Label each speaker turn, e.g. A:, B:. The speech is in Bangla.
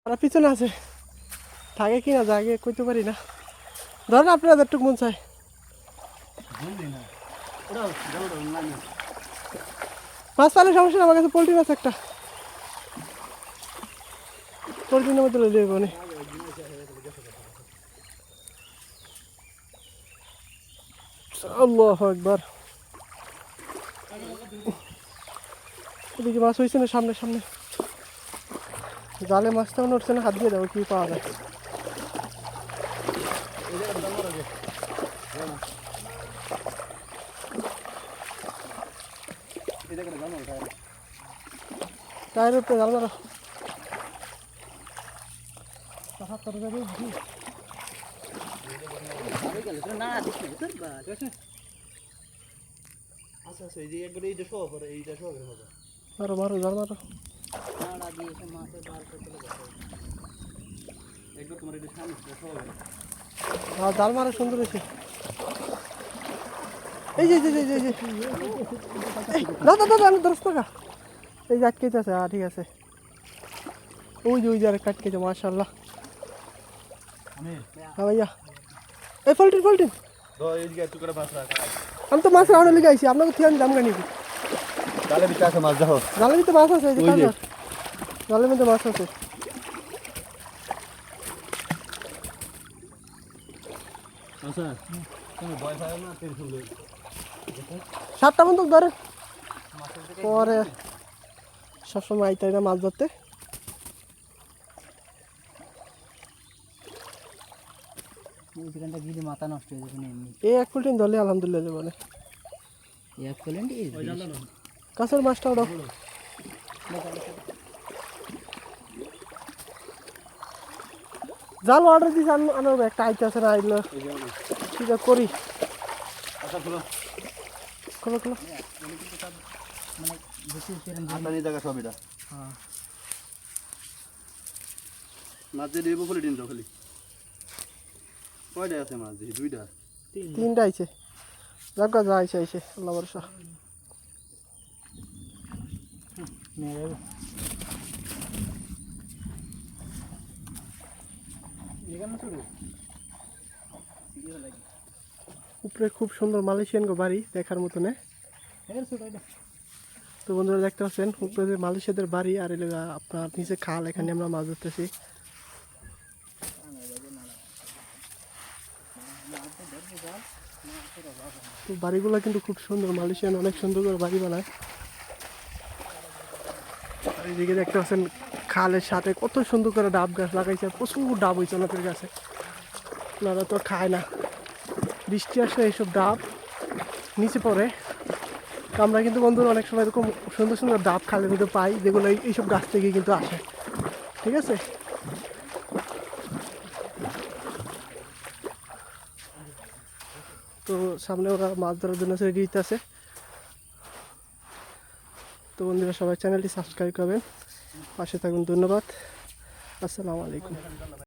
A: ওরা পিছনে আছে, থাকে কি না জাগে কইতে পারি না। ধরেন আপনারা যতটুকু মন চায়। মাছ পালে সমস্যা না, আমার কাছে পোলট্রি মাছ একটা, পোলট্রির মধ্যে লইলে হবে। আল্লাহু আকবার, এদিকে মাছ হয়েছে না, সামনে সামনে জালে মাছটাও নড়ছে না, হাত দিয়ে দেবো কি পাওয়া যায়। টায়ারের উপরে জাল মারো। মারো মারো জাল মারো। হ্যাঁ জাল মারো, সুন্দর হয়েছে। এই যে দাদা আমি 10 টাকা এই যে আটকেছে আছে। হ্যাঁ ঠিক আছে, ওই যে আরেকটা আটকেছে, মাশাআল্লাহ। হ্যাঁ ভাইয়া, এই পোলট্রি আমি তো মাছ রাউন্ডে লিখে আইছি, আপনাকে থেকে আমি দাম গানি।
B: জালের ভিতরে আছে মাছ, দেখো
A: জালের ভিতরে মাছ আছে, জালের মধ্যে মাছ আছে। সাতটা বন্ধুক ধরে পরে সবসময় আইতে না মাছ ধরতে।
C: মাথা নষ্ট হয়ে যাবে
A: এই এক ফুলটিন ধরলে আলহামদুলিল্লাহ বলে। কাছের মাছটা ওটা জাল অর্ডার দিয়েছি, আনার একটা আইতে আছে না, আইলো ঠিক আছে করি। খোলো খোলো,
B: মাছ দিয়ে দিব ফুলে দিন তো খালি। কয়টা আছে মাছ? দেখি 2টা
A: 3টা আইছে। জাগা যা আইছে আল্লাহ ভরসা। উপরে খুব সুন্দর মালয়েশিয়ান বাড়ি দেখার মতন। তো বন্ধুরা দেখতে পাচ্ছেন উপরে যে মালয়েশিয়াদের বাড়ি, আর এলাকা আপনার নিচে খাল, এখানে আমরা মাছ ধরতেছি। তো বাড়িগুলো কিন্তু খুব সুন্দর, মালয়েশিয়ান অনেক সুন্দর করে বাড়ি বানায়। আর এইদিকে দেখতে পাচ্ছেন খালের সাথে কত সুন্দর করে ডাব গাছ লাগাইছে, প্রচুর ডাব হয়েছে ওনাদের গাছে। ওনারা তো খায় না, বৃষ্টি আসলে এইসব ডাব নিচে পড়ে। তো আমরা কিন্তু বন্ধুরা অনেক সময় এরকম সুন্দর সুন্দর ডাব খালের মধ্যে পাই, যেগুলো এইসব গাছ থেকে কিন্তু আসে। ঠিক আছে, তো সামনে ওরা মাছ ধরার জন্য রেডি হইতে আছে। তো বন্ধুরা সবাই চ্যানেলটি সাবস্ক্রাইব করবেন, পাশে থাকুন। ধন্যবাদ, আসসালামু আলাইকুম।